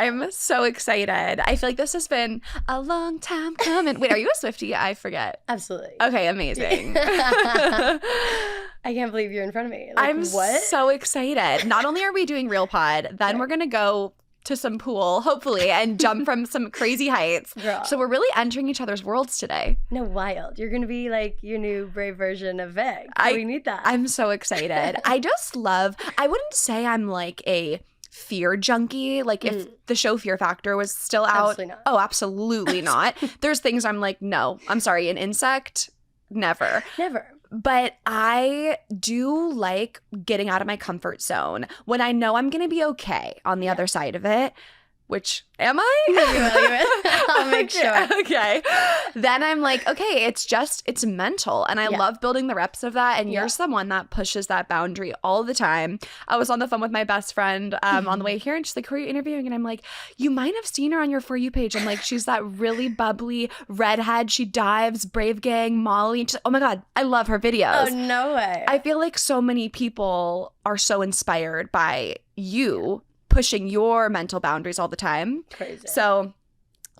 I'm so excited. I feel like this has been a long time coming. Wait, are you a Swiftie? I forget. Absolutely. Okay, amazing. I can't believe you're in front of me. Like, I'm so excited. Not only are we doing Real Pod, then we're going to go to some pool, hopefully, and jump from some crazy heights. Girl. So we're really entering each other's worlds today. No, wild. You're going to be like your new brave version of Vic. We need that. I'm so excited. I wouldn't say I'm like a fear junkie. Like if the show Fear Factor was still out. Absolutely not. Oh, absolutely not. There's things I'm like, no, I'm sorry. An insect? Never. Never. But I do like getting out of my comfort zone when I know I'm going to be okay on the other side of it, which am I? You will. I'll make sure. Okay. Then I'm like, okay, it's mental. And I love building the reps of that. And you're someone that pushes that boundary all the time. I was on the phone with my best friend on the way here and she's like, who are you interviewing? And I'm like, you might have seen her on your For You page. I'm like, she's that really bubbly redhead. She dives, Brave Gang, Molly. And she's like, oh my God, I love her videos. Oh, no way. I feel like so many people are so inspired by you pushing your mental boundaries all the time. Crazy. So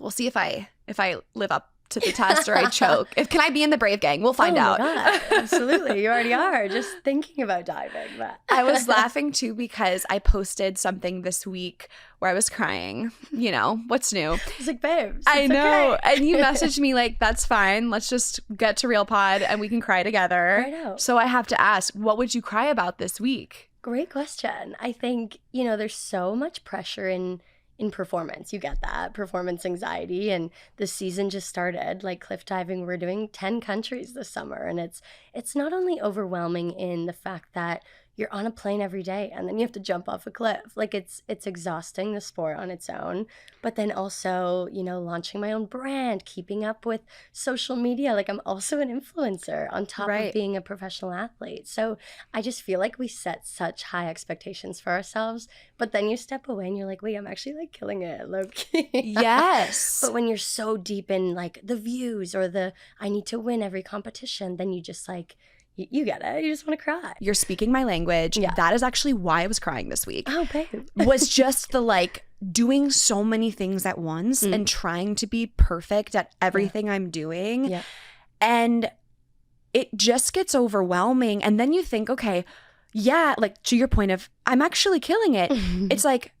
we'll see if I live up to the test or I choke. Can I be in the Brave Gang? We'll find out. God. Absolutely. You already are. Just thinking about diving. But I was laughing too because I posted something this week where I was crying. You know, what's new? It's like, babes. I know. Okay. And you messaged me like, that's fine. Let's just get to Real Pod and we can cry together. Right out. So I have to ask, what would you cry about this week? Great question. I think, there's so much pressure in performance. You get that, performance anxiety. And the season just started. Like cliff diving, we're doing 10 countries this summer. And it's not only overwhelming in the fact that you're on a plane every day and then you have to jump off a cliff. Like it's exhausting, the sport on its own. But then also, launching my own brand, keeping up with social media. Like I'm also an influencer on top of being a professional athlete. So I just feel like we set such high expectations for ourselves. But then you step away and you're like, wait, I'm actually like killing it, low-key. Yes. But when you're so deep in like the views or the I need to win every competition, then you just like, you get it. You just want to cry. You're speaking my language. Yeah. That is actually why I was crying this week. Oh, babe. Was just the like doing so many things at once and trying to be perfect at everything I'm doing. Yeah. And it just gets overwhelming. And then you think, okay, yeah, like to your point of I'm actually killing it. It's like,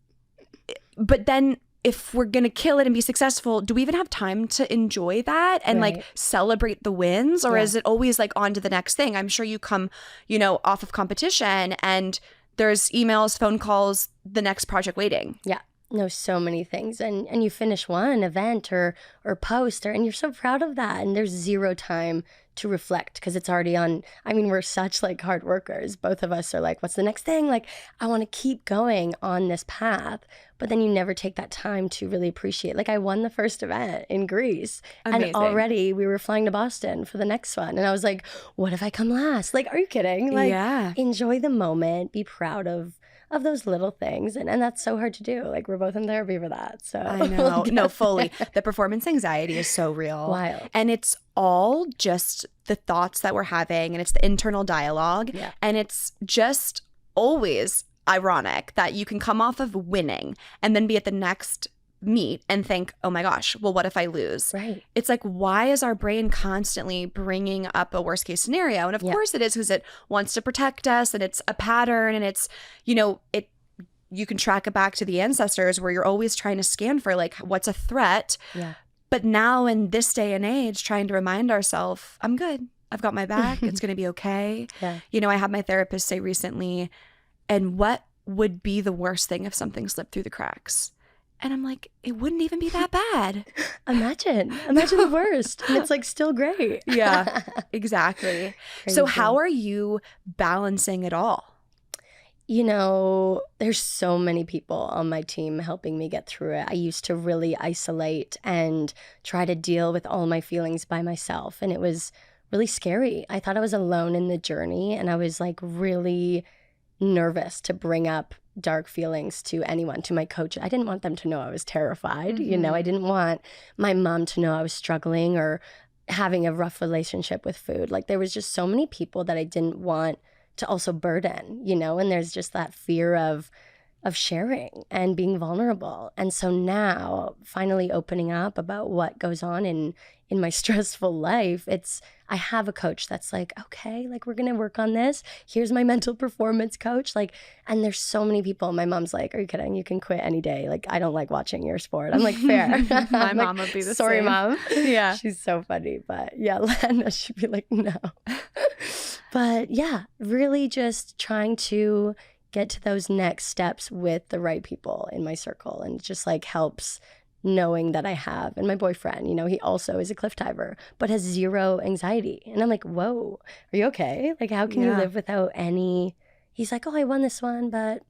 but then if we're going to kill it and be successful, do we even have time to enjoy that and like celebrate the wins? Or is it always like on to the next thing? I'm sure you come, off of competition and there's emails, phone calls, the next project waiting. Yeah. No, so many things. And you finish one event or post and you're so proud of that. And there's zero time to reflect because it's already on. I mean, we're such like hard workers. Both of us are like, what's the next thing? Like, I want to keep going on this path. But then you never take that time to really appreciate. Like I won the first event in Greece. Amazing. And already we were flying to Boston for the next one. And I was like, what if I come last? Like, are you kidding? Like, enjoy the moment. Be proud of those little things. And that's so hard to do. Like we're both in therapy for that. So I know. No, fully. The performance anxiety is so real. Wild. And it's all just the thoughts that we're having and it's the internal dialogue. Yeah. And it's just always ironic that you can come off of winning and then be at the next meet and think, oh my gosh, well, what if I lose? Right. It's like, why is our brain constantly bringing up a worst case scenario? And of course it is because it wants to protect us and it's a pattern and it's, you can track it back to the ancestors where you're always trying to scan for like, what's a threat? Yeah. But now in this day and age, trying to remind ourselves, I'm good. I've got my back. It's going to be okay. Yeah. I had my therapist say recently, and what would be the worst thing if something slipped through the cracks? And I'm like, it wouldn't even be that bad. Imagine the worst. And it's like still great. Yeah, exactly. So how are you balancing it all? There's so many people on my team helping me get through it. I used to really isolate and try to deal with all my feelings by myself. And it was really scary. I thought I was alone in the journey. And I was like really nervous to bring up dark feelings to anyone, to my coach. I didn't want them to know I was terrified. I didn't want my mom to know I was struggling or having a rough relationship with food. Like there was just so many people that I didn't want to also burden, and there's just that fear of sharing and being vulnerable. And so now finally opening up about what goes on in my stressful life, I have a coach that's like, okay, like we're gonna work on this. Here's my mental performance coach. Like, and there's so many people. My mom's like, are you kidding? You can quit any day. Like, I don't like watching your sport. I'm like, fair. My mom would be the sorry, same. Mom. Yeah. She's so funny. But yeah, Lana, she'd be like, no. But yeah, really just trying to get to those next steps with the right people in my circle. And it just like helps knowing that I have, and my boyfriend, you know, he also is a cliff diver, but has zero anxiety. And I'm like, whoa, are you okay? Like, how can you live without any? He's like, oh, I won this one, but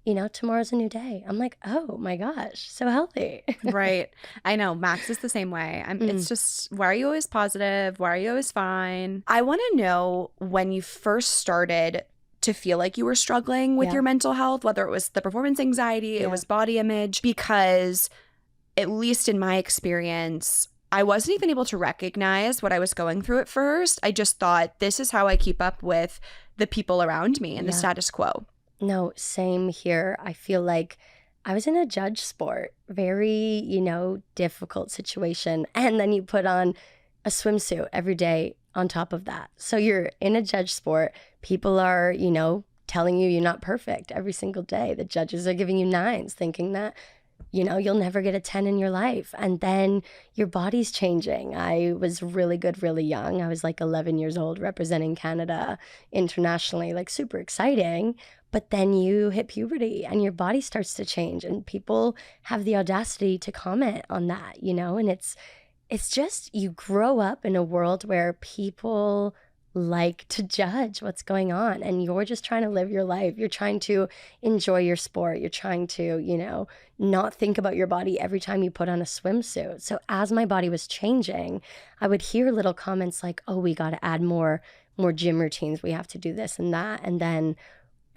you know, tomorrow's a new day. I'm like, oh my gosh, so healthy. Right. I know. Max is the same way. It's just, why are you always positive? Why are you always fine? I want to know when you first started to feel like you were struggling with your mental health, whether it was the performance anxiety, it was body image, because at least in my experience, I wasn't even able to recognize what I was going through at first. I just thought, this is how I keep up with the people around me and the status quo. No, same here. I feel like I was in a judge sport, very, you know, difficult situation. And then you put on a swimsuit every day on top of that. So you're in a judge sport. People are, you know, telling you you're not perfect every single day. The judges are giving you 9s, thinking that, you know, you'll never get a 10 in your life. And then your body's changing. I was really good, really young. I was like 11 years old representing Canada internationally, like super exciting. But then you hit puberty and your body starts to change, and people have the audacity to comment on that, you know, and it's just, you grow up in a world where people like to judge what's going on, and you're just trying to live your life. You're trying to enjoy your sport. You're trying to, you know, not think about your body every time you put on a swimsuit. So as my body was changing, I would hear little comments like, oh, we got to add more gym routines. We have to do this and that. And then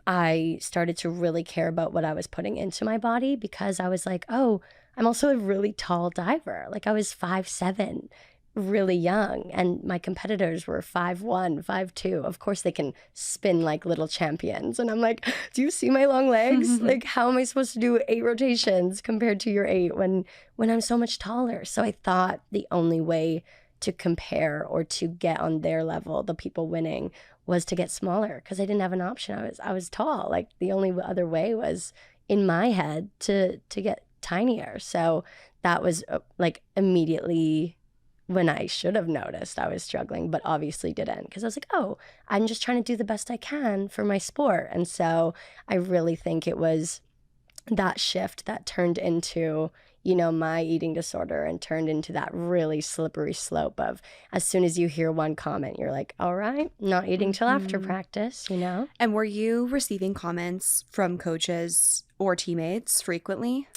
I started to really care about what I was putting into my body, because I was like, oh, I'm also a really tall diver. Like, I was 5'7", really young, and my competitors were 5'1", 5'2". Of course, they can spin like little champions. And I'm like, do you see my long legs? Like, how am I supposed to do 8 rotations compared to your 8 when I'm so much taller? So I thought the only way to compare or to get on their level, the people winning, was to get smaller, because I didn't have an option. I was tall. Like, the only other way was in my head to get tinier. So that was like immediately when I should have noticed I was struggling, but obviously didn't, because I was like, oh, I'm just trying to do the best I can for my sport. And so I really think it was that shift that turned into, you know, my eating disorder, and turned into that really slippery slope of, as soon as you hear one comment, you're like, all right, not eating till after practice, you know? And were you receiving comments from coaches or teammates frequently?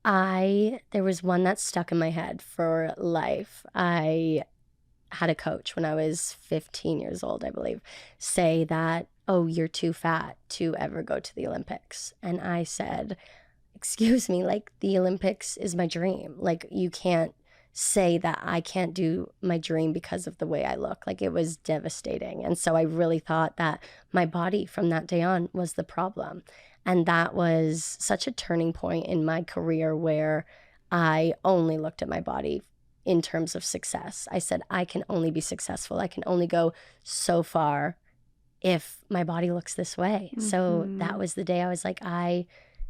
There was one that stuck in my head for life. I had a coach when I was 15 years old, I believe, say that, oh, you're too fat to ever go to the Olympics. And I said, excuse me, like, the Olympics is my dream. Like, you can't say that I can't do my dream because of the way I look. Like, it was devastating. And so I really thought that my body from that day on was the problem. And that was such a turning point in my career, where I only looked at my body in terms of success. I said, I can only be successful. I can only go so far if my body looks this way. So that was the day I was like,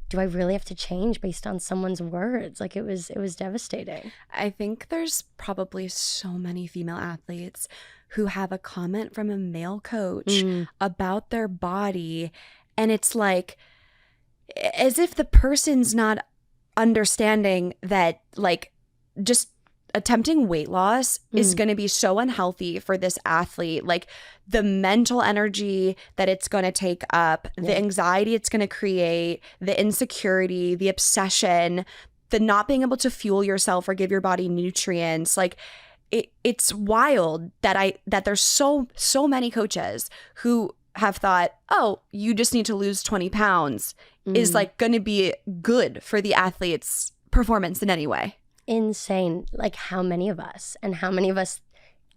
do I really have to change based on someone's words? Like, it was devastating. I think there's probably so many female athletes who have a comment from a male coach about their body, and it's like, as if the person's not understanding that, like, just attempting weight loss is going to be so unhealthy for this athlete. Like, the mental energy that it's going to take up, the anxiety it's going to create, the insecurity, the obsession, the not being able to fuel yourself or give your body nutrients. Like, it's wild that there's so many coaches who have thought, oh, you just need to lose 20 pounds is like going to be good for the athlete's performance in any way. Insane. Like, how many of us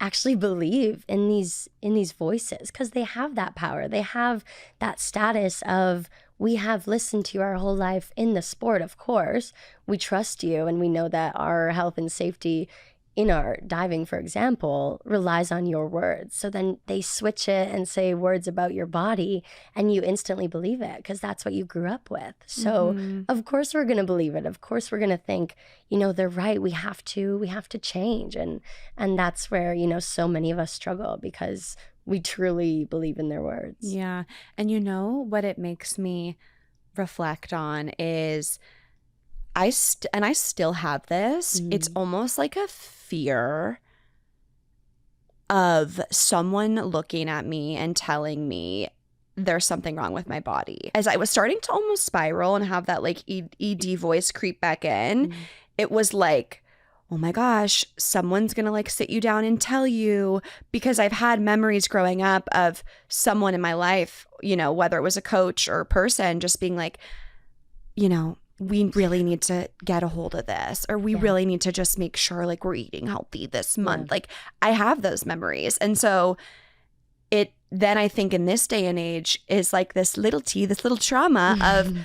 actually believe in these voices, because they have that power. They have that status of we have listened to you our whole life in the sport, of course. We trust you, and we know that our health and safety in our diving, for example, relies on your words. So then they switch it and say words about your body, and you instantly believe it because that's what you grew up with. So of course we're going to believe it. Of course we're going to think, they're right. We have to change. And that's where, so many of us struggle because we truly believe in their words. Yeah. And what it makes me reflect on is I still have this. It's almost like a fear of someone looking at me and telling me there's something wrong with my body. As I was starting to almost spiral and have that like ED voice creep back in, it was like, oh my gosh, someone's going to like sit you down and tell you, because I've had memories growing up of someone in my life, whether it was a coach or a person, just being like, we really need to get a hold of this, or we really need to just make sure like we're eating healthy this month. Like I have those memories. And so then I think in this day and age is like this little trauma of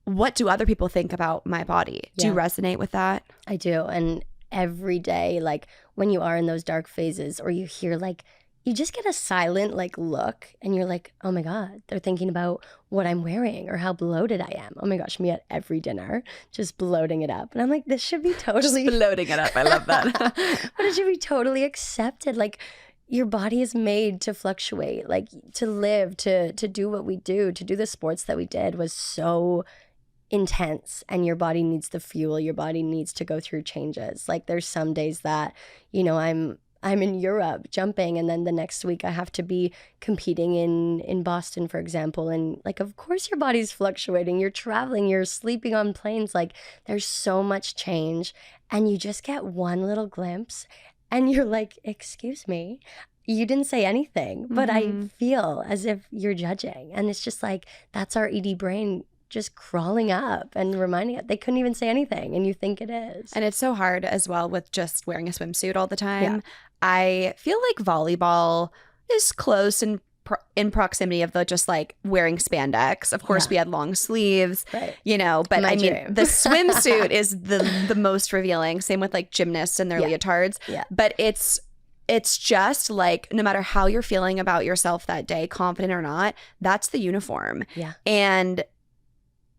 what do other people think about my body? Do you resonate with that? I do. And every day, like when you are in those dark phases, or you hear like, you just get a silent like look and you're like, oh my God, they're thinking about what I'm wearing or how bloated I am. Oh my gosh, me at every dinner, just bloating it up. And I'm like, this should be totally just bloating it up. I love that. But it should be totally accepted. Like your body is made to fluctuate, like to live, to do what we do, to do the sports that we did was so intense, and your body needs the fuel. Your body needs to go through changes. Like there's some days that, I'm in Europe jumping, and then the next week I have to be competing in Boston, for example. And like, of course your body's fluctuating. You're traveling, you're sleeping on planes. Like there's so much change, and you just get one little glimpse and you're like, excuse me, you didn't say anything, but I feel as if you're judging. And it's just like, that's our ED brain just crawling up and reminding it they couldn't even say anything, and you think it is. And it's so hard as well with just wearing a swimsuit all the time. Yeah. I feel like volleyball is close in proximity of the just like wearing spandex. Of course, we had long sleeves, but I mean, the swimsuit is the most revealing. Same with like gymnasts and their leotards. Yeah. But it's just like, no matter how you're feeling about yourself that day, confident or not, that's the uniform. Yeah. And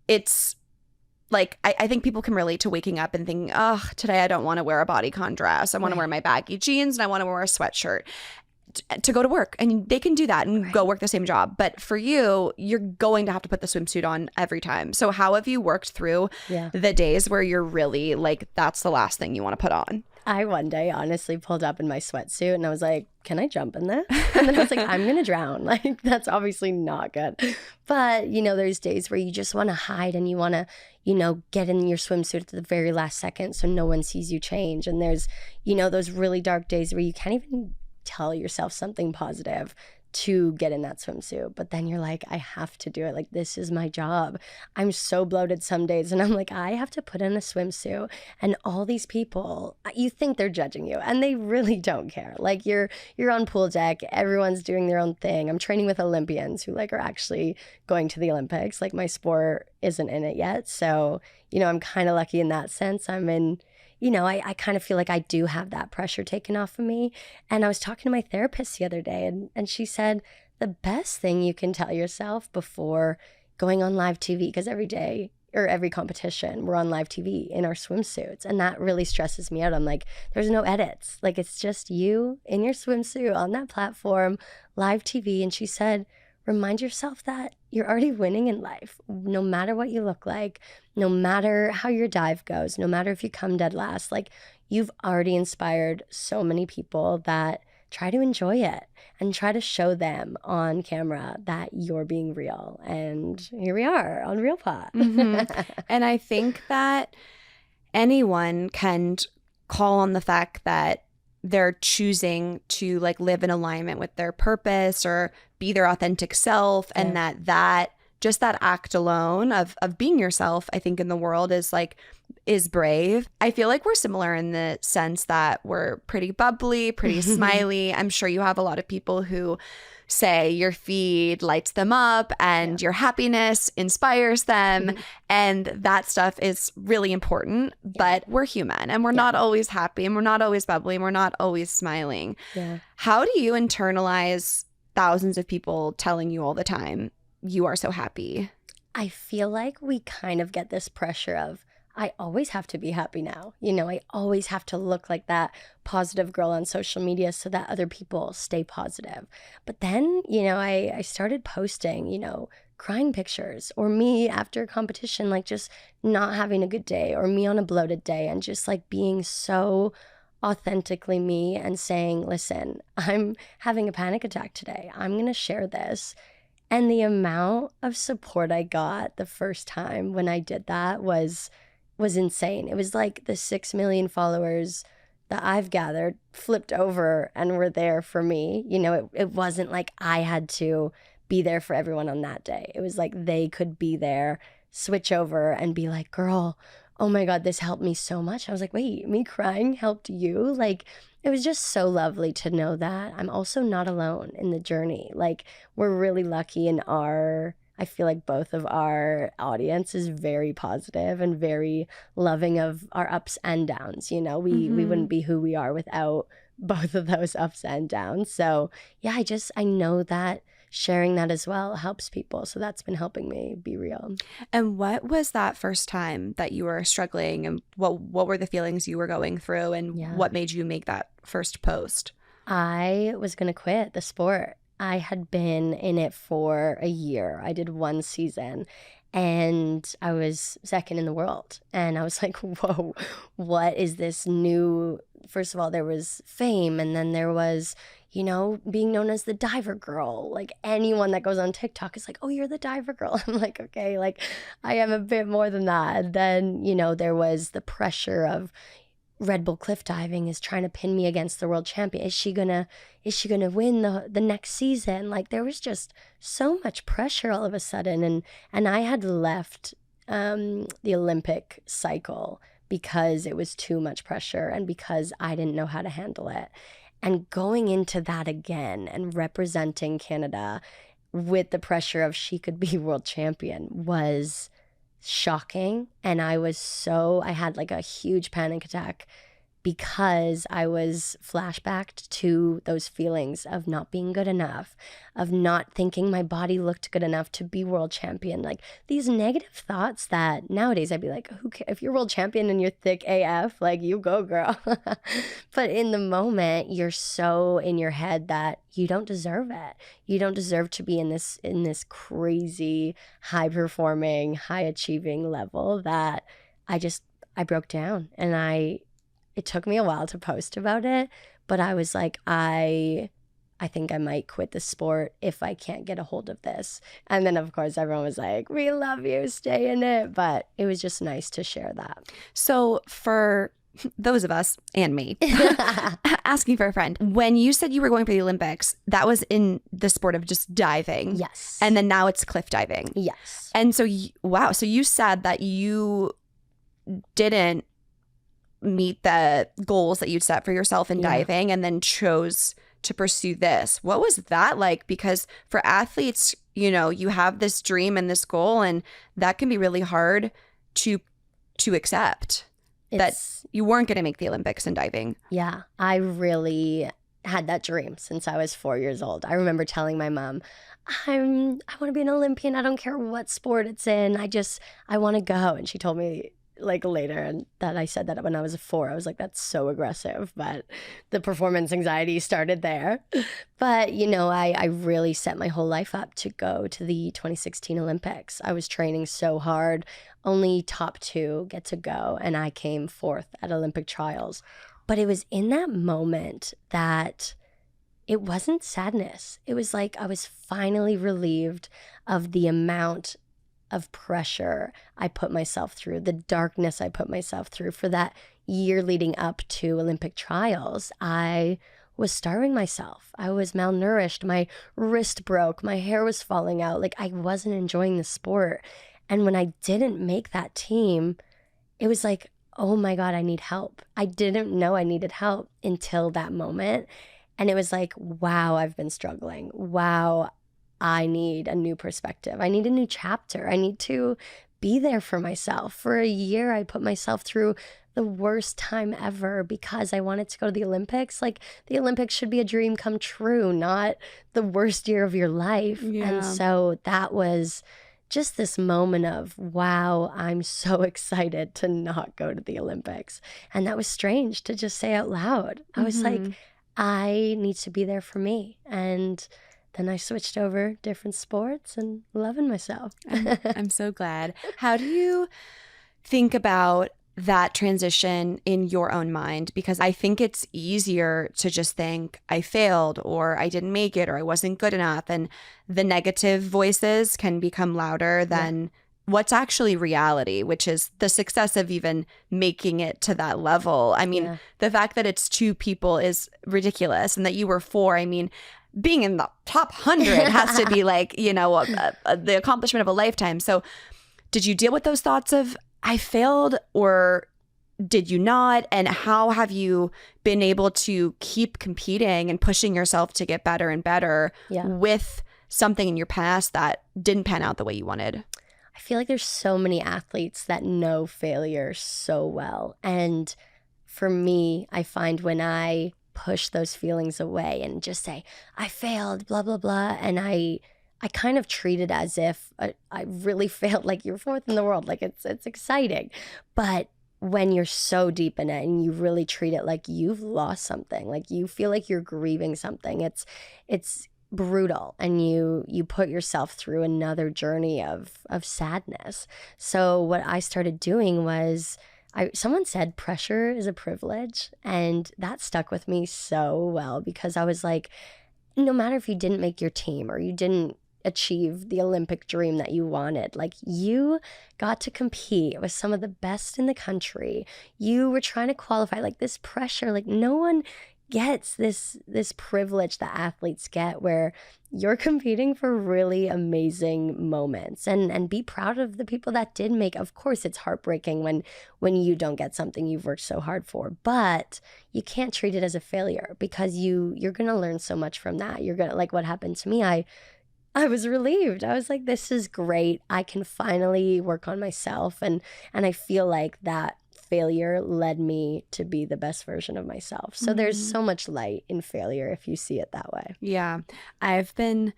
it's like, I think people can relate to waking up and thinking, oh, today I don't want to wear a bodycon dress. I want to wear my baggy jeans and I want to wear a sweatshirt to go to work. And they can do that and go work the same job. But for you, you're going to have to put the swimsuit on every time. So how have you worked through the days where you're really like, that's the last thing you want to put on? I one day honestly pulled up in my sweatsuit and I was like, can I jump in this? And then I was like, I'm going to drown. Like, that's obviously not good. But, there's days where you just want to hide and you want to, get in your swimsuit at the very last second so no one sees you change. And there's, those really dark days where you can't even tell yourself something positive to get in that swimsuit. But then you're like, I have to do it. Like, this is my job. I'm so bloated some days. And I'm like, I have to put in a swimsuit. And all these people, you think they're judging you. And they really don't care. Like, you're on pool deck. Everyone's doing their own thing. I'm training with Olympians who like are actually going to the Olympics. Like, my sport isn't in it yet. So, I'm kind of lucky in that sense. I'm in... I kind of feel like I do have that pressure taken off of me. And I was talking to my therapist the other day, and she said the best thing you can tell yourself before going on live TV, because every day or every competition, we're on live TV in our swimsuits. And that really stresses me out. I'm like, there's no edits. Like, it's just you in your swimsuit on that platform, live TV. And she said, remind yourself that you're already winning in life, no matter what you look like, no matter how your dive goes, no matter if you come dead last. Like, you've already inspired so many people that try to enjoy it and try to show them on camera that you're being real. And here we are on Real Pot. And I think that anyone can call on the fact that they're choosing to like live in alignment with their purpose or be their authentic self, and that just that act alone of being yourself, I think in the world is like, is brave. I feel like we're similar in the sense that we're pretty bubbly, pretty smiley. I'm sure you have a lot of people who say your feed lights them up and your happiness inspires them. And that stuff is really important. But we're human and we're not always happy and we're not always bubbly and we're not always smiling. Yeah. How do you internalize thousands of people telling you all the time, you are so happy? I feel like we kind of get this pressure of, I always have to be happy now. You know, I always have to look like that positive girl on social media so that other people stay positive. But then, you know, I started posting, you know, crying pictures or me after a competition, like just not having a good day or me on a bloated day and just like being so authentically me and saying, listen, I'm having a panic attack today. I'm going to share this. And the amount of support I got the first time when I did that was insane. It was like the 6 million followers that I've gathered flipped over and were there for me. You know, it wasn't like I had to be there for everyone on that day. It was like they could be there, switch over and be like, girl, oh my God, this helped me so much. I was like, wait, me crying helped you? Like, it was just so lovely to know that I'm also not alone in the journey. Like, we're really lucky in I feel like both of our audience is very positive and very loving of our ups and downs. You know, we wouldn't be who we are without both of those ups and downs. So yeah, I know that sharing that as well helps people. So that's been helping me be real. And what was that first time that you were struggling and what were the feelings you were going through and what made you make that first post? I was going to quit the sport. I had been in it for a year. I did one season and I was second in the world. And I was like, whoa, what is this new? First of all, there was fame and then there was, you know, being known as the diver girl. Like anyone that goes on TikTok is like, oh, you're the diver girl. I'm like, okay, like I am a bit more than that. And then, you know, there was the pressure of Red Bull cliff diving is trying to pin me against the world champion. Is she gonna win the next season? Like there was just so much pressure all of a sudden. And I had left the Olympic cycle because it was too much pressure and because I didn't know how to handle it. And going into that again and representing Canada with the pressure of she could be world champion was shocking. And I had like a huge panic attack because I was flashbacked to those feelings of not being good enough, of not thinking my body looked good enough to be world champion. Like these negative thoughts that nowadays I'd be like, who cares? If you're world champion and you're thick AF, like you go, girl. But in the moment, you're so in your head that you don't deserve it. You don't deserve to be in this crazy, high performing, high achieving level that I broke down. And it took me a while to post about it, but I was like, I think I might quit the sport if I can't get a hold of this. And then, of course, everyone was like, we love you, stay in it. But it was just nice to share that. So for those of us and me, asking for a friend, when you said you were going for the Olympics, that was in the sport of just diving. Yes. And then now it's cliff diving. Yes. And so, wow. So you said that you didn't meet the goals that you'd set for yourself in diving and then chose to pursue this. What was that like? Because for athletes, you know, you have this dream and this goal and that can be really hard to accept that you weren't going to make the Olympics in diving. Yeah. I really had that dream since I was 4 years old. I remember telling my mom, I want to be an Olympian. I don't care what sport it's in. I want to go. And she told me like later and that I said that when I was 4. I was like, that's so aggressive, but the performance anxiety started there. But you know, I really set my whole life up to go to the 2016 Olympics. I was training so hard. Only top 2 get to go, and I came 4th at Olympic trials. But it was in that moment that it wasn't sadness. It was like I was finally relieved of the amount of pressure I put myself through, the darkness I put myself through for that year leading up to Olympic trials. I was starving myself. I was malnourished. My wrist broke. My hair was falling out. Like I wasn't enjoying the sport. And when I didn't make that team, it was like oh my God, I need help. I didn't know I needed help until that moment. And it was like, wow, I've been struggling. Wow, I need a new perspective. I need a new chapter. I need to be there for myself. For a year, I put myself through the worst time ever because I wanted to go to the Olympics. Like, the Olympics should be a dream come true, not the worst year of your life. Yeah. And so that was just this moment of, wow, I'm so excited to not go to the Olympics. And that was strange to just say out loud. I was like, I need to be there for me. And then I switched over different sports and loving myself. I'm so glad. How do you think about that transition in your own mind? Because I think it's easier to just think I failed or I didn't make it or I wasn't good enough. And the negative voices can become louder than what's actually reality, which is the success of even making it to that level. I mean, the fact that it's 2 people is ridiculous, and that you were 4. I mean, being in the top 100 has to be like, you know, the accomplishment of a lifetime. So did you deal with those thoughts of I failed, or did you not? And how have you been able to keep competing and pushing yourself to get better and better with something in your past that didn't pan out the way you wanted? I feel like there's so many athletes that know failure so well. And for me, I find when I push those feelings away and just say, I failed, blah, blah, blah. And I kind of treat it as if I really failed, like you're 4th in the world. Like it's exciting. But when you're so deep in it and you really treat it like you've lost something, like you feel like you're grieving something, it's brutal, and you put yourself through another journey of sadness. So what I started doing was, someone said pressure is a privilege, and that stuck with me so well, because I was like, no matter if you didn't make your team or you didn't achieve the Olympic dream that you wanted, like you got to compete with some of the best in the country. You were trying to qualify. Like, this pressure, like no one gets this privilege that athletes get, where you're competing for really amazing moments, and be proud of the people that did make. Of course, it's heartbreaking when you don't get something you've worked so hard for, but you can't treat it as a failure, because you're going to learn so much from that. You're going to, like what happened to me, I was relieved. I was like, this is great. I can finally work on myself, and I feel like that failure led me to be the best version of myself. So there's so much light in failure if you see it that way. Yeah. I've been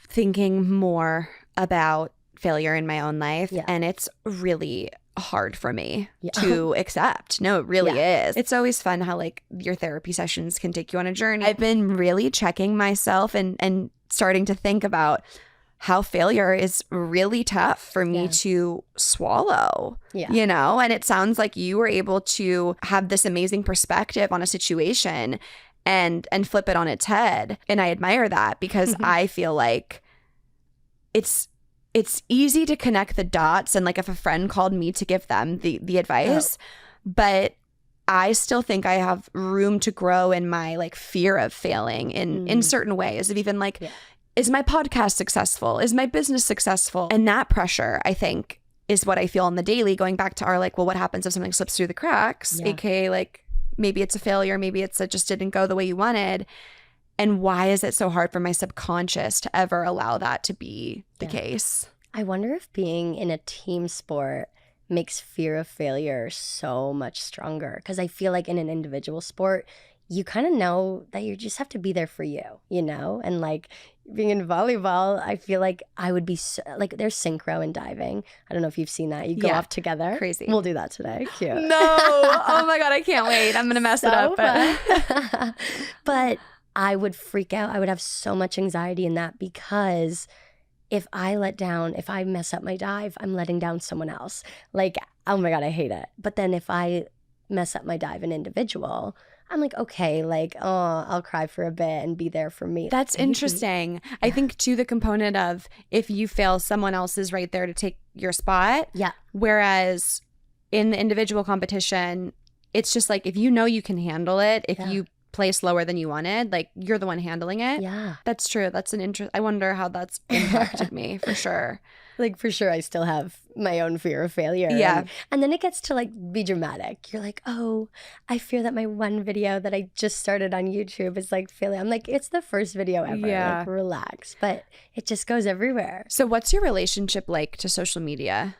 thinking more about failure in my own life, and it's really hard for me to accept. No, it really is. It's always fun how like your therapy sessions can take you on a journey. I've been really checking myself and starting to think about how failure is really tough for me to swallow, you know? And it sounds like you were able to have this amazing perspective on a situation and flip it on its head. And I admire that, because I feel like it's easy to connect the dots. And like if a friend called me to give them the advice, but I still think I have room to grow in my like fear of failing in certain ways, of even like, is my podcast successful? Is my business successful? And that pressure, I think, is what I feel on the daily, going back to our like, well, what happens if something slips through the cracks? AKA like, maybe it's a failure, maybe it just didn't go the way you wanted. And why is it so hard for my subconscious to ever allow that to be the case? I wonder if being in a team sport makes fear of failure so much stronger, because I feel like in an individual sport, you kind of know that you just have to be there for you, you know? And like being in volleyball, I feel like I would be like, there's synchro in diving. I don't know if you've seen that. You go off together. Crazy. We'll do that today. Cute. No. Oh my God, I can't wait. I'm going to mess it up. But I would freak out. I would have so much anxiety in that, because if I mess up my dive, I'm letting down someone else. Like, oh my God, I hate it. But then if I mess up my dive in individual, I'm like, okay, like, oh, I'll cry for a bit and be there for me. That's interesting. I think too, the component of if you fail, someone else is right there to take your spot. Yeah. Whereas in the individual competition, it's just like, if you know you can handle it, if you play slower than you wanted, like you're the one handling it. Yeah. That's true. That's an interest. I wonder how that's impacted me for sure. Like, for sure, I still have my own fear of failure. Yeah. And then it gets to, like, be dramatic. You're like, oh, I fear that my one video that I just started on YouTube is, like, failing. I'm like, it's the first video ever. Yeah. Like, relax. But it just goes everywhere. So what's your relationship like to social media?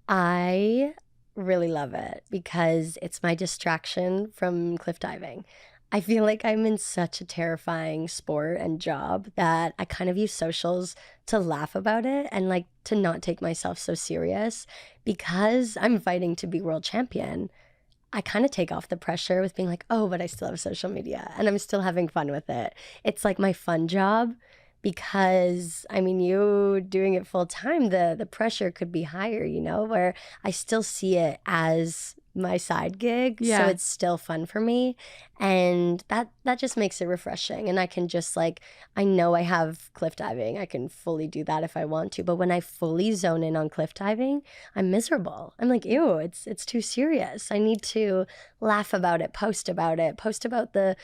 I really love it because it's my distraction from cliff diving. I feel like I'm in such a terrifying sport and job that I kind of use socials to laugh about it and like to not take myself so serious because I'm fighting to be world champion. I kind of take off the pressure with being like, oh, but I still have social media and I'm still having fun with it. It's like my fun job because, I mean, you doing it full time, the pressure could be higher, you know, where I still see it as my side gig. Yeah. So it's still fun for me. And that just makes it refreshing. And I can just like, I know I have cliff diving. I can fully do that if I want to. But when I fully zone in on cliff diving, I'm miserable. I'm like, ew, it's too serious. I need to laugh about it, post about the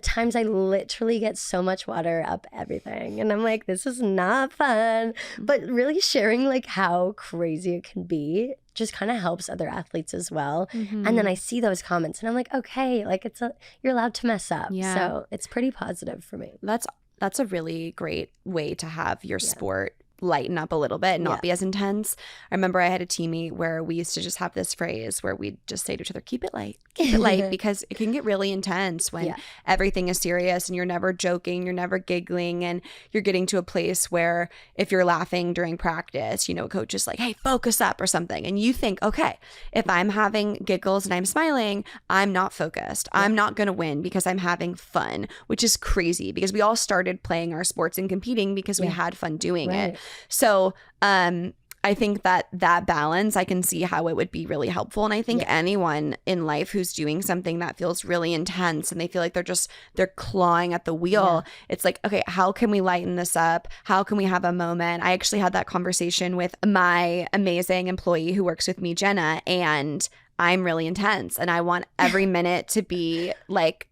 times I literally get so much water up everything. And I'm like, this is not fun. But really sharing like how crazy it can be just kind of helps other athletes as well. Mm-hmm. And then I see those comments and I'm like, okay, like you're allowed to mess up. Yeah. So it's pretty positive for me. That's a really great way to have your sport lighten up a little bit and not be as intense. I remember I had a teammate where we used to just have this phrase where we'd just say to each other, keep it light, because it can get really intense when everything is serious and you're never joking, you're never giggling, and you're getting to a place where if you're laughing during practice, you know, a coach is like, hey, focus up or something. And you think, okay, if I'm having giggles and I'm smiling, I'm not focused. I'm not going to win because I'm having fun, which is crazy because we all started playing our sports and competing because we had fun doing it. So I think that balance, I can see how it would be really helpful. And I think anyone in life who's doing something that feels really intense and they feel like they're clawing at the wheel, it's like, okay, how can we lighten this up? How can we have a moment? I actually had that conversation with my amazing employee who works with me, Jenna, and I'm really intense and I want every minute to be like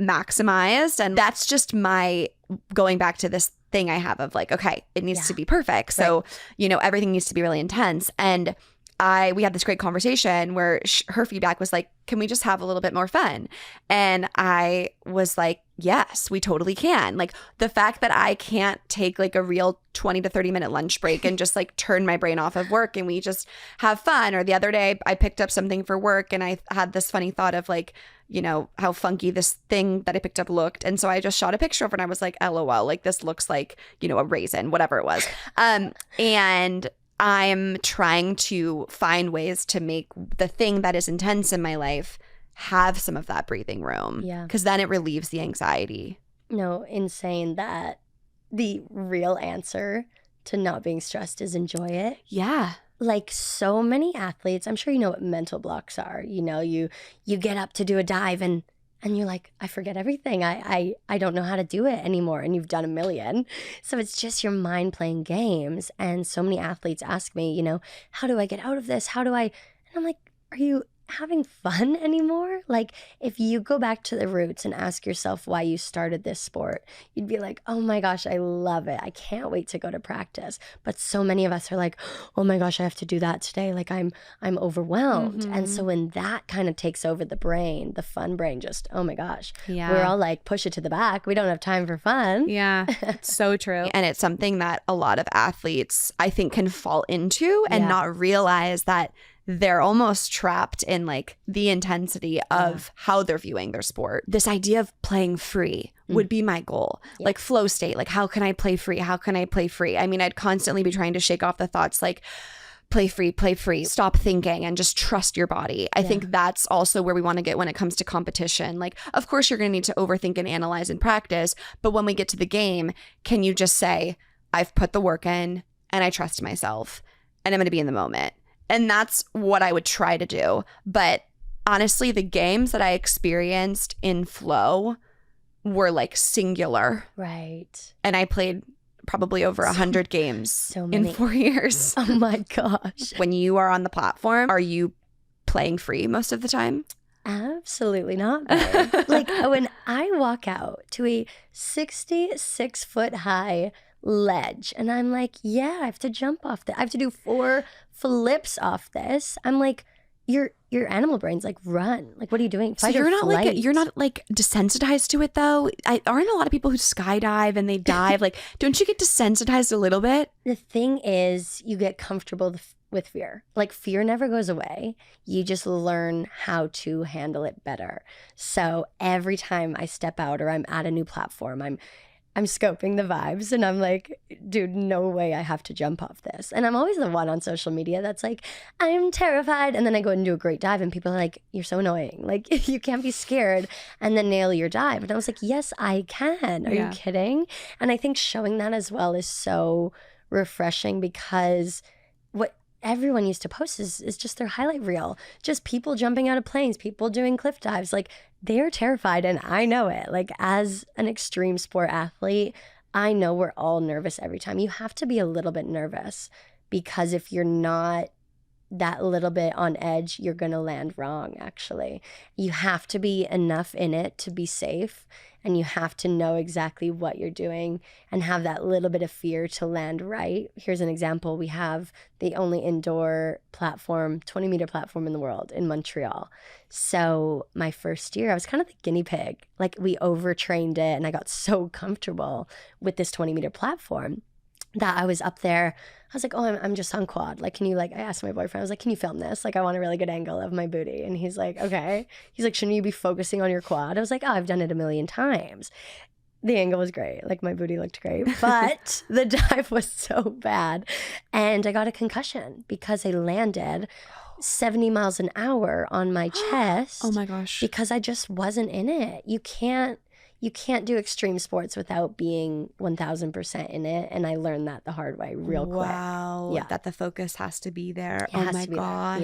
maximized. And that's just my going back to this thing I have of like, okay, it needs to be perfect. So, you know, everything needs to be really intense. And we had this great conversation where her feedback was like, can we just have a little bit more fun? And I was like, yes, we totally can. Like the fact that I can't take like a real 20 to 30 minute lunch break and just like turn my brain off of work and we just have fun. Or the other day I picked up something for work and I had this funny thought of like, you know, how funky this thing that I picked up looked. And so I just shot a picture of it and I was like, LOL, like this looks like, you know, a raisin, whatever it was. And I'm trying to find ways to make the thing that is intense in my life have some of that breathing room. Yeah. Because then it relieves the anxiety. No, insane that the real answer to not being stressed is enjoy it. Yeah. Like so many athletes, I'm sure you know what mental blocks are. You know, you get up to do a dive and you're like, I forget everything. I don't know how to do it anymore. And you've done a million. So it's just your mind playing games. And so many athletes ask me, you know, how do I get out of this? And I'm like, are you having fun anymore? Like if you go back to the roots and ask yourself why you started this sport, you'd be like, oh my gosh, I love it. I can't wait to go to practice. But so many of us are like, oh my gosh, I have to do that today. Like I'm overwhelmed. And so when that kind of takes over the brain, the fun brain just, oh my gosh, we're all like, push it to the back. We don't have time for fun. Yeah, it's so true. And it's something that a lot of athletes, I think, can fall into and not realize that they're almost trapped in like the intensity of how they're viewing their sport. This idea of playing free would be my goal. Like flow state, like how can I play free? How can I play free? I mean, I'd constantly be trying to shake off the thoughts like play free, stop thinking and just trust your body. I think that's also where we want to get when it comes to competition. Like, of course, you're going to need to overthink and analyze and practice. But when we get to the game, can you just say, I've put the work in and I trust myself and I'm going to be in the moment. And that's what I would try to do. But honestly, the games that I experienced in flow were like singular. Right. And I played probably over 100 games in 4 years. Oh my gosh. When you are on the platform, are you playing free most of the time? Absolutely not, babe. Like when I walk out to a 66-foot high ledge and I'm like, yeah, I have to jump off that. I have to do 4 flips off this. I'm like, your animal brain's like, run. Like, what are you doing? So Fight you're or not flight. you're not like desensitized to it though. Aren't a lot of people who skydive and they dive like, don't you get desensitized a little bit? The thing is, you get comfortable with fear. Like, fear never goes away. You just learn how to handle it better. So every time I step out or I'm at a new platform, I'm scoping the vibes and I'm like, dude, no way I have to jump off this. And I'm always the one on social media that's like, I'm terrified. And then I go and do a great dive and people are like, you're so annoying. Like, you can't be scared and then nail your dive. And I was like, yes, I can. Are you kidding? And I think showing that as well is so refreshing because what everyone used to post is just their highlight reel. Just people jumping out of planes, people doing cliff dives. Like, they're terrified and I know it. Like, as an extreme sport athlete, I know we're all nervous every time. You have to be a little bit nervous because if you're not that little bit on edge, you're going to land wrong, actually. You have to be enough in it to be safe, and you have to know exactly what you're doing and have that little bit of fear to land right. Here's an example. We have the only indoor platform, 20-meter platform in the world in Montreal. So my first year, I was kind of the guinea pig. Like, we overtrained it, and I got so comfortable with this 20-meter platform that I was up there. I was like, oh, I'm just on quad. Like, can you, like, I asked my boyfriend, I was like, can you film this? Like, I want a really good angle of my booty. And he's like, okay. He's like, shouldn't you be focusing on your quad? I was like, oh, I've done it a million times. The angle was great. Like, my booty looked great, but the dive was so bad. And I got a concussion because I landed 70 miles an hour on my chest. Oh my gosh. Because I just wasn't in it. You can't do extreme sports without being 1000% in it. And I learned that the hard way real quick. Wow. Yeah. That the focus has to be there. It has my to be there. Yeah.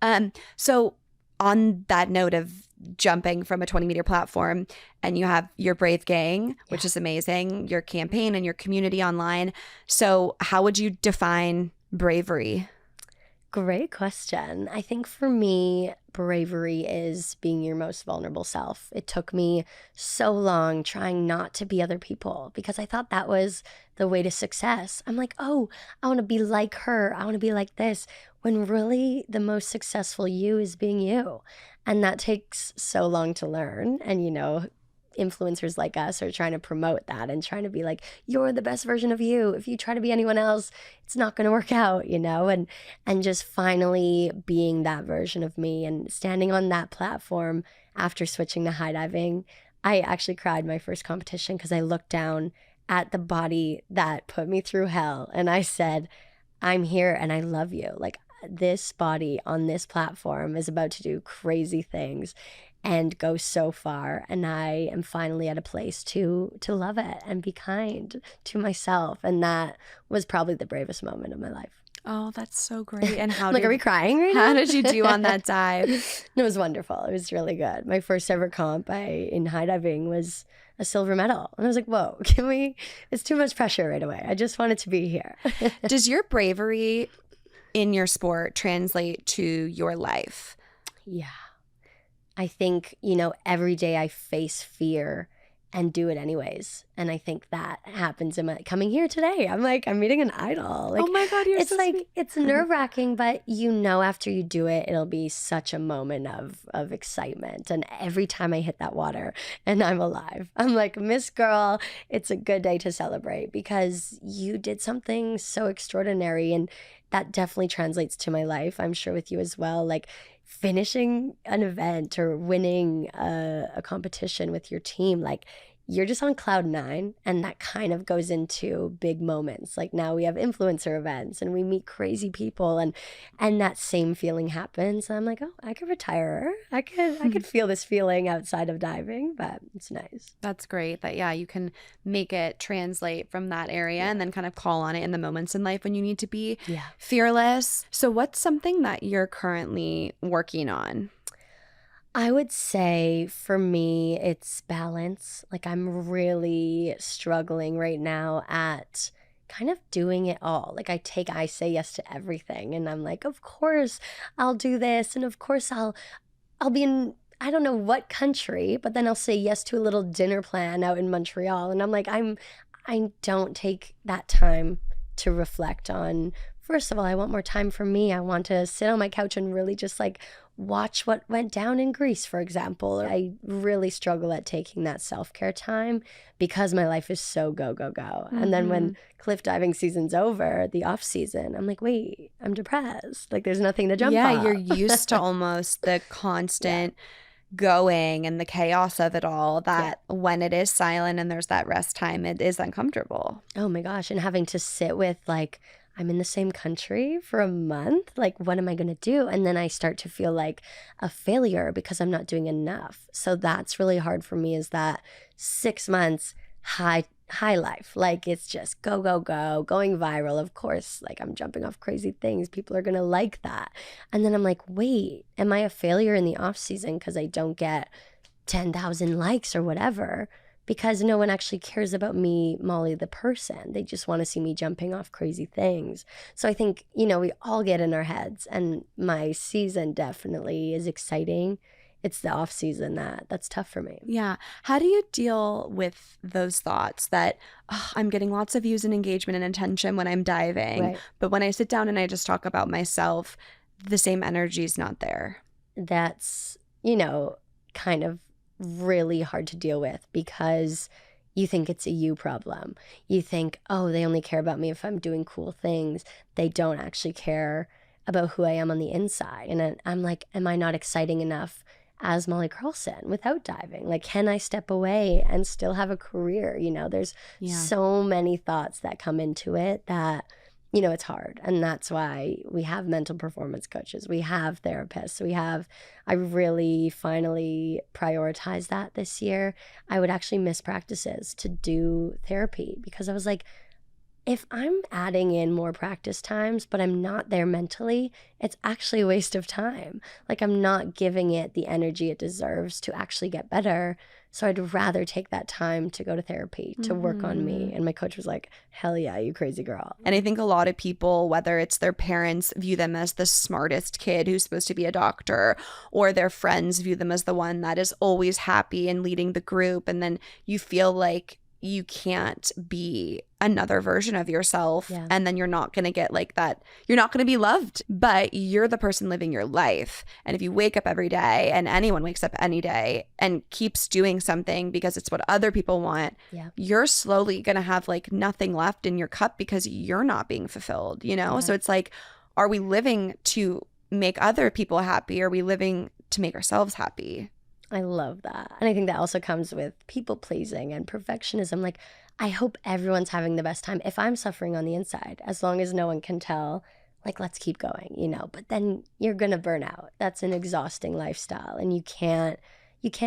gosh. So on that note of jumping from a 20-meter platform, and you have your Brave Gang, which is amazing, your campaign and your community online. So how would you define bravery? Great question. I think for me, bravery is being your most vulnerable self. It took me so long trying not to be other people because I thought that was the way to success. I'm like, oh, I want to be like her. I want to be like this. When really the most successful you is being you. And that takes so long to learn. And, influencers like us are trying to promote that and trying to be like, you're the best version of you. If you try to be anyone else, it's not going to work out, and just finally being that version of me and standing on that platform after switching to high diving. I actually cried my first competition because I looked down at the body that put me through hell and I said, I'm here and I love you. Like, this body on this platform is about to do crazy things and go so far, and I am finally at a place to love it and be kind to myself, and that was probably the bravest moment of my life. Oh, that's so great. And how are we crying right now? How did you do on that dive? It was wonderful. It was really good. My first ever comp in high diving was a silver medal, and I was like, whoa, it's too much pressure right away. I just wanted to be here. Does your bravery in your sport translate to your life? Yeah. I think, every day I face fear and do it anyways. And I think that happens in coming here today. I'm meeting an idol. Like, oh my God, you're so sweet. It's nerve-wracking, but after you do it, it'll be such a moment of excitement. And every time I hit that water and I'm alive, I'm like, Miss Girl, it's a good day to celebrate because you did something so extraordinary. And that definitely translates to my life. I'm sure with you as well. Like, finishing an event or winning a competition with your team, like, you're just on cloud 9, and that kind of goes into big moments. Like, now we have influencer events and we meet crazy people, and that same feeling happens. And I'm like, oh, I could retire. I could feel this feeling outside of diving, but it's nice. That's great that, you can make it translate from that area and then kind of call on it in the moments in life when you need to be fearless. So what's something that you're currently working on? I would say for me, it's balance. Like, I'm really struggling right now at kind of doing it all. Like, I say yes to everything, and I'm like, of course I'll do this, and of course I'll be in I don't know what country, but then I'll say yes to a little dinner plan out in Montreal. And I'm like, I don't take that time to reflect on, first of all, I want more time for me. I want to sit on my couch and really just like watch what went down in Greece, for example. I really struggle at taking that self-care time because my life is so go, go, go. And then when cliff diving season's over, the off season, I'm like, wait, I'm depressed. Like there's nothing to jump Yeah, off. you're used to almost the constant going and the chaos of it all, that when it is silent and there's that rest time, it is uncomfortable. Oh my gosh. And having to sit with like, I'm in the same country for a month. Like, what am I going to do? And then I start to feel like a failure because I'm not doing enough. So that's really hard for me, is that 6 months high life. Like, it's just go, go, go, going viral. Of course, like I'm jumping off crazy things. People are going to like that. And then I'm like, wait, am I a failure in the off season because I don't get 10,000 likes or whatever? Because no one actually cares about me, Molly, the person. They just want to see me jumping off crazy things. So I think, we all get in our heads, and my season definitely is exciting. It's the off season that's tough for me. Yeah. How do you deal with those thoughts that I'm getting lots of views and engagement and attention when I'm diving, Right. but when I sit down and I just talk about myself, the same energy is not there? That's, kind of really hard to deal with, because you think it's a you problem. You think, oh, they only care about me if I'm doing cool things. They don't actually care about who I am on the inside. And I'm like, am I not exciting enough as Molly Carlson without diving? Like, can I step away and still have a career? There's so many thoughts that come into it that, it's hard. And that's why we have mental performance coaches. We have therapists. I really finally prioritized that this year. I would actually miss practices to do therapy, because I was like, if I'm adding in more practice times, but I'm not there mentally, it's actually a waste of time. Like, I'm not giving it the energy it deserves to actually get better. So I'd rather take that time to go to therapy, to work on me. And my coach was like, hell yeah, you crazy girl. And I think a lot of people, whether it's their parents view them as the smartest kid who's supposed to be a doctor, or their friends view them as the one that is always happy and leading the group. And then you feel like you can't be another version of yourself. Yeah. And then you're not going to get like that. You're not going to be loved, but you're the person living your life. And if you wake up every day, and anyone wakes up any day and keeps doing something because it's what other people want, you're slowly going to have like nothing left in your cup because you're not being fulfilled, So it's like, are we living to make other people happy? Or are we living to make ourselves happy? I love that. And I think that also comes with people pleasing and perfectionism. Like, I hope everyone's having the best time. If I'm suffering on the inside, as long as no one can tell, like, let's keep going, but then you're going to burn out. That's an exhausting lifestyle. And you can't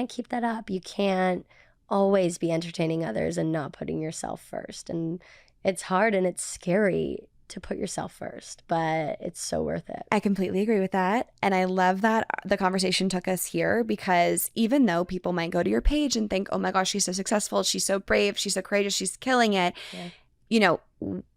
keep that up. You can't always be entertaining others and not putting yourself first. And it's hard and it's scary to put yourself first, but it's so worth it. I completely agree with that. And I love that the conversation took us here, because even though people might go to your page and think, oh my gosh, she's so successful, she's so brave, she's so courageous, she's killing it. Yeah.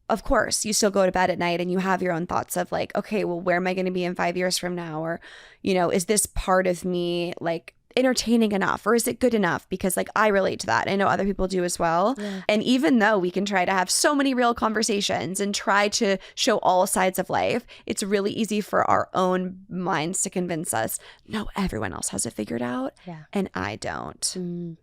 Of course, you still go to bed at night and you have your own thoughts of like, okay, well, where am I going to be in 5 years from now? Or, is this part of me like entertaining enough, or is it good enough? Because like I relate to that. I know other people do as well. Yeah. And even though we can try to have so many real conversations and try to show all sides of life, it's really easy for our own minds to convince us, no, everyone else has it figured out. Yeah. And I don't.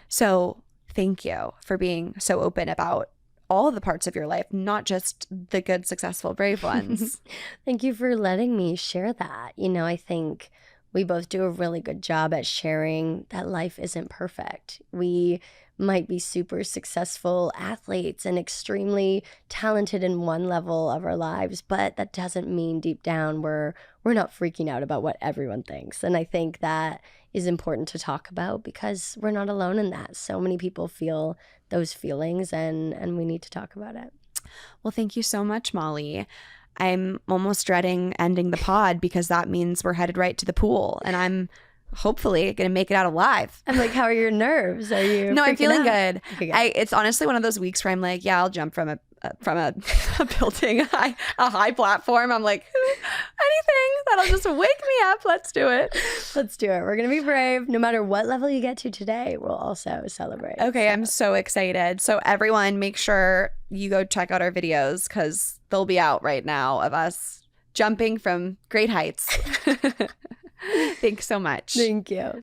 So thank you for being so open about all the parts of your life, not just the good, successful, brave ones. Thank you for letting me share that. I think we both do a really good job at sharing that life isn't perfect. We might be super successful athletes and extremely talented in one level of our lives, but that doesn't mean deep down we're not freaking out about what everyone thinks. And I think that is important to talk about, because we're not alone in that. So many people feel those feelings, and we need to talk about it. Well, thank you so much, Molly. I'm almost dreading ending the pod, because that means we're headed right to the pool, and I'm hopefully going to make it out alive. I'm like, how are your nerves? Are you No, I'm feeling out? good. Okay, good. It's honestly one of those weeks where I'm like, yeah, I'll jump from from a building, a high platform. I'm like, anything that'll just wake me up. Let's do it. Let's do it. We're going to be brave. No matter what level you get to today, we'll also celebrate. Okay, I'm so excited. So everyone, make sure you go check out our videos because they'll be out right now of us jumping from great heights. Thanks so much. Thank you.